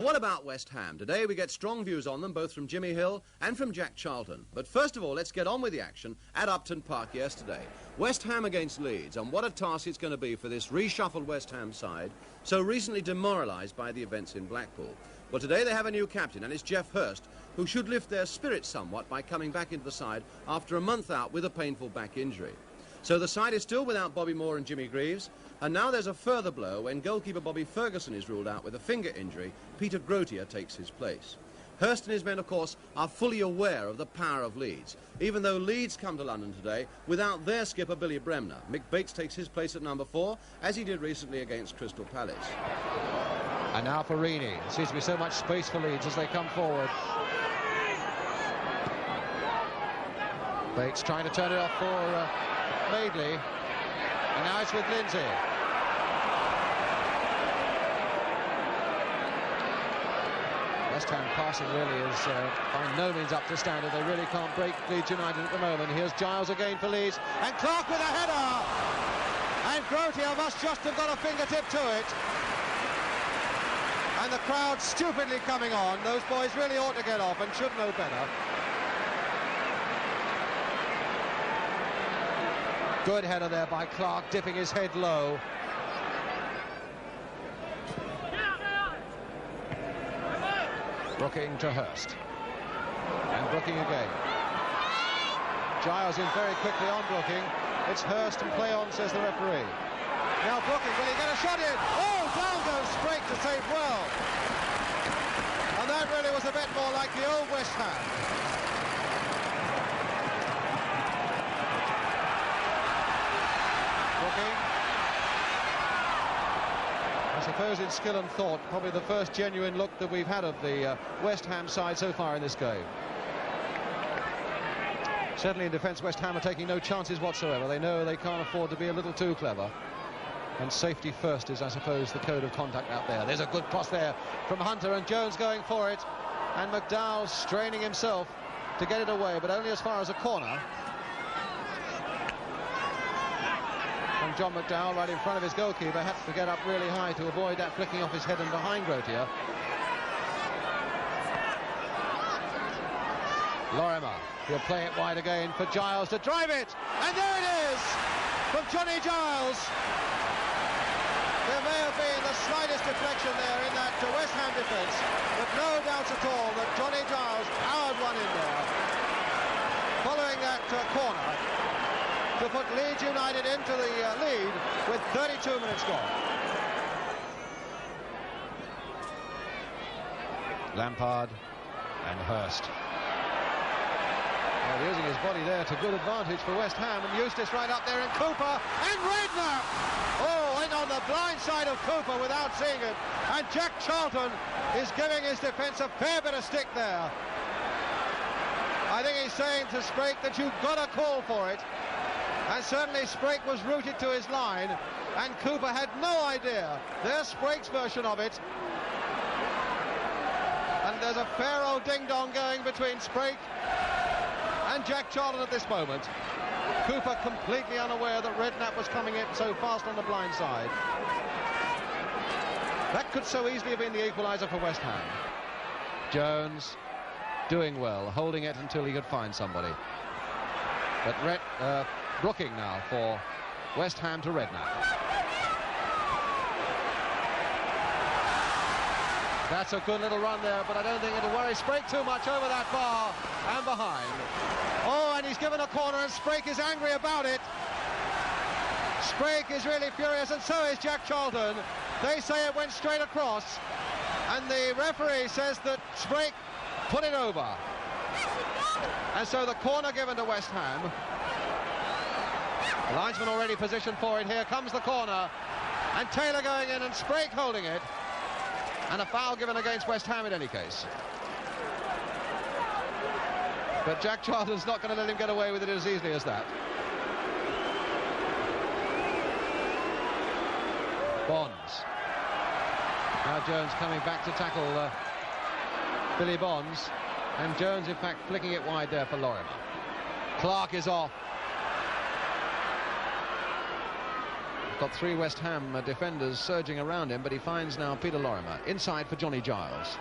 What about West Ham? Today we get strong views on them, both from Jimmy Hill and from Jack Charlton. But first of all, let's get on with the action at Upton Park yesterday. West Ham against Leeds, and what a task it's going to be for this reshuffled West Ham side, so recently demoralised by the events in Blackpool. Well, today they have a new captain, and it's Geoff Hurst, who should lift their spirits somewhat by coming back into the side after a month out with a painful back injury. So the side is still without Bobby Moore and Jimmy Greaves, and now there's a further blow when goalkeeper Bobby Ferguson is ruled out with a finger injury. Peter Grotier takes his place. Hurst and his men, of course, are fully aware of the power of Leeds, even though Leeds come to London today without their skipper Billy Bremner. Mick Bates takes his place at number 4, as he did recently against Crystal Palace. And now for Reaney. There seems to be so much space for Leeds as they come forward. Bates trying to turn it off for Madeley, and now it's with Lindsay. West Ham passing really is by no means up to standard. They really can't break Leeds United at the moment. Here's Giles again for Leeds, and Clark with a header, and Grotier must just have got a fingertip to it. And the crowd stupidly coming on. Those boys really ought to get off and should know better. Good header there by Clark, dipping his head low. Brooking to Hurst. And Brooking again. Giles in very quickly on Brooking. It's Hurst and play on, says the referee. Now Brooking, will he get a shot in? Oh, down goes Sprake to save well. And that really was a bit more like the old West Ham. I suppose in skill and thought, probably the first genuine look that we've had of the West Ham side so far in this game. Certainly in defence, West Ham are taking no chances whatsoever. They know they can't afford to be a little too clever. And safety first is, I suppose, the code of conduct out there. There's a good cross there from Hunter, and Jones going for it. And McDowell straining himself to get it away, but only as far as a corner. And John McDowell, right in front of his goalkeeper, had to get up really high to avoid that flicking off his head and behind Grotier. Lorimer, he'll play it wide again for Giles to drive it, and there it is from Johnny Giles. There may have been the slightest deflection there in that West Ham defence, but no doubt at all that Johnny Giles powered one in there, following that corner, to put Leeds United into the lead with 32 minutes gone. Lampard and Hurst. Well, using his body there to good advantage for West Ham, and Eustace right up there, and Cooper and Redknapp. Oh, in on the blind side of Cooper without seeing it, and Jack Charlton is giving his defence a fair bit of stick there. I think he's saying to Sprake that you've got to call for it. And certainly Sprake was rooted to his line, and Cooper had no idea. There's Sprake's version of it. And there's a fair old ding-dong going between Sprake and Jack Charlton at this moment. Cooper completely unaware that Redknapp was coming in so fast on the blind side. That could so easily have been the equaliser for West Ham. Jones doing well, holding it until he could find somebody. But Brooking now for West Ham to Redknapp. That's a good little run there, but I don't think it'll worry Sprake too much over that bar and behind. Oh, and he's given a corner, and Sprake is angry about it. Sprake is really furious, and so is Jack Charlton. They say it went straight across, and the referee says that Sprake put it over. And so the corner given to West Ham. The linesman already positioned for it. Here comes the corner, and Taylor going in, and Sprake holding it, and a foul given against West Ham in any case. But Jack Charlton's not going to let him get away with it as easily as that. Bonds. Now Jones coming back to tackle Billy Bonds, and Jones in fact flicking it wide there for Lorimer. Clark is off. got three West Ham defenders surging around him, but he finds now Peter Lorimer inside for Johnny Giles.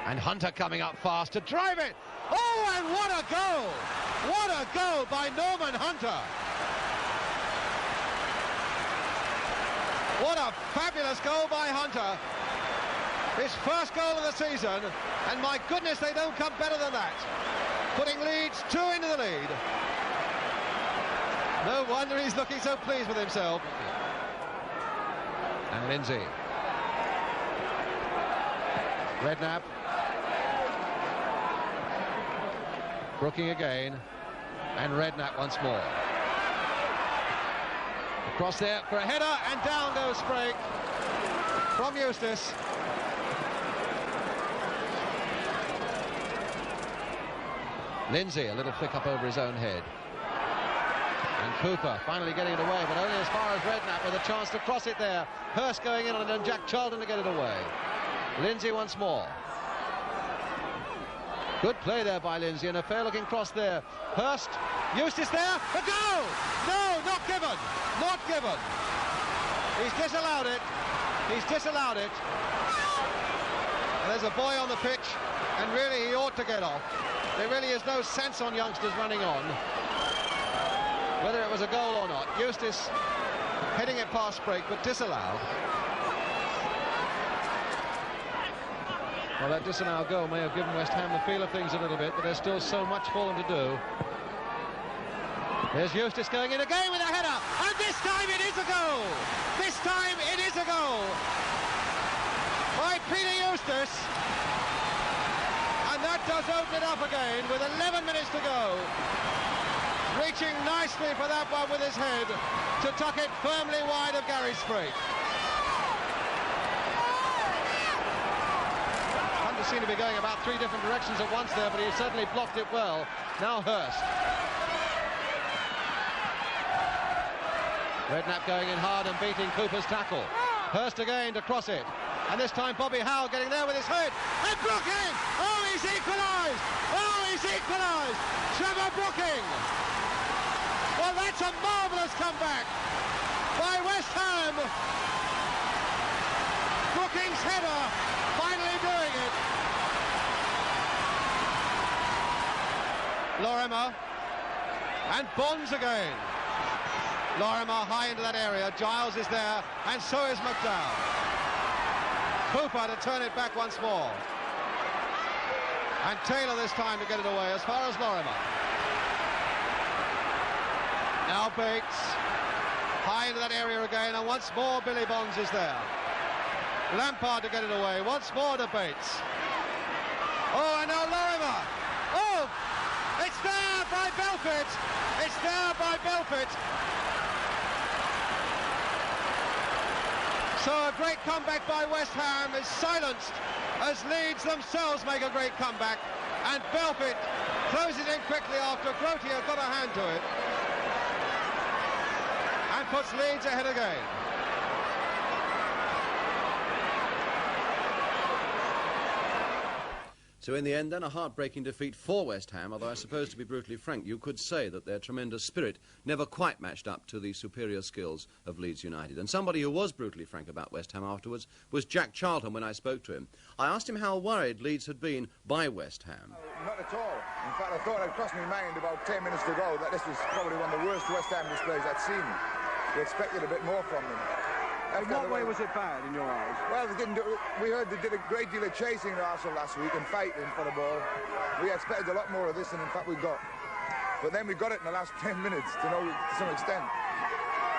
And Hunter coming up fast to drive it. Oh, and what a goal! What a goal by Norman Hunter! What a fabulous goal by Hunter. His first goal of the season, and my goodness, they don't come better than that. Putting Leeds 2 into the lead. No wonder he's looking so pleased with himself. And Lindsay. Redknapp. Brooking again. And Redknapp once more. Across there for a header, and down goes Sprague from Eustace. Lindsay, a little flick up over his own head. And Cooper finally getting it away, but only as far as Redknapp with a chance to cross it there. Hurst going in on it, and Jack Charlton to get it away. Lindsay once more. Good play there by Lindsay, and a fair-looking cross there. Hurst, Eustace there, a goal! No, not given, not given. He's disallowed it, he's disallowed it. And there's a boy on the pitch, and really he ought to get off. There really is no sense on youngsters running on, whether it was a goal or not. Eustace heading it past Sprague, but disallowed. Well, that disallowed goal may have given West Ham the feel of things a little bit, but there's still so much for them to do. There's Eustace going in again with a header, and this time it is a goal! This time it is a goal! By Peter Eustace. And that does open it up again with 11 minutes to go. Reaching nicely for that one with his head to tuck it firmly wide of Gary Sprague. Hunter seemed to be going about 3 different directions at once there, but he certainly blocked it well. Now Hurst. Redknapp going in hard and beating Cooper's tackle. Hurst again to cross it. And this time Bobby Howe getting there with his head. And Brooking! Oh, he's equalised! Oh, he's equalised! Trevor Brooking! Well, that's a marvellous comeback by West Ham. Brooking's header finally doing it. Lorimer. And Bonds again. Lorimer high into that area. Giles is there, and so is McDowell. Cooper to turn it back once more. And Taylor this time to get it away as far as Lorimer. Now Bates. High into that area again, and once more Billy Bonds is there. Lampard to get it away. Once more to Bates. Oh, and now Lorimer. Oh! It's there by Belfort. It's there by Belfort. So a great comeback by West Ham is silenced as Leeds themselves make a great comeback, and Belfort closes in quickly after Grotier got a hand to it and puts Leeds ahead again. So in the end, then, a heartbreaking defeat for West Ham, although I suppose, to be brutally frank, you could say that their tremendous spirit never quite matched up to the superior skills of Leeds United. And somebody who was brutally frank about West Ham afterwards was Jack Charlton when I spoke to him. I asked him how worried Leeds had been by West Ham. Not at all. In fact, I thought it crossed my mind about 10 minutes to go that this was probably one of the worst West Ham displays I'd seen. We expected a bit more from them. In what way was it bad in your eyes? Well, they didn't do, we heard they did a great deal of chasing Arsenal last week and fighting for the ball. We expected a lot more of this than in fact we got. But then we got it in the last 10 minutes to some extent.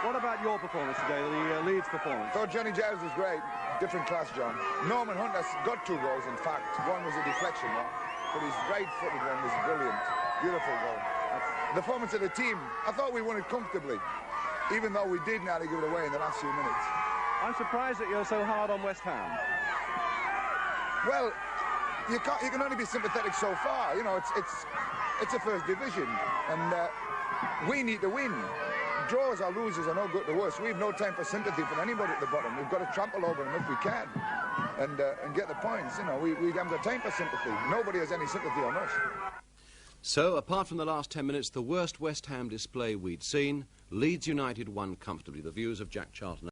What about your performance today, the Leeds performance? I thought Johnny Giles was great. Different class, John. Norman Hunt has got 2 goals, in fact. One was a deflection one, but his right-footed one was brilliant. Beautiful goal. The performance of the team, I thought we won it comfortably, even though we did nearly give it away in the last few minutes. I'm surprised that you're so hard on West Ham. Well, you can only be sympathetic so far. You know, it's a first division, and we need to win. Draws or losers are no good to us. We have no time for sympathy from anybody at the bottom. We've got to trample over them if we can, and get the points. You know, we haven't got time for sympathy. Nobody has any sympathy on us. So, apart from the last 10 minutes, the worst West Ham display we'd seen, Leeds United won comfortably. The views of Jack Charlton.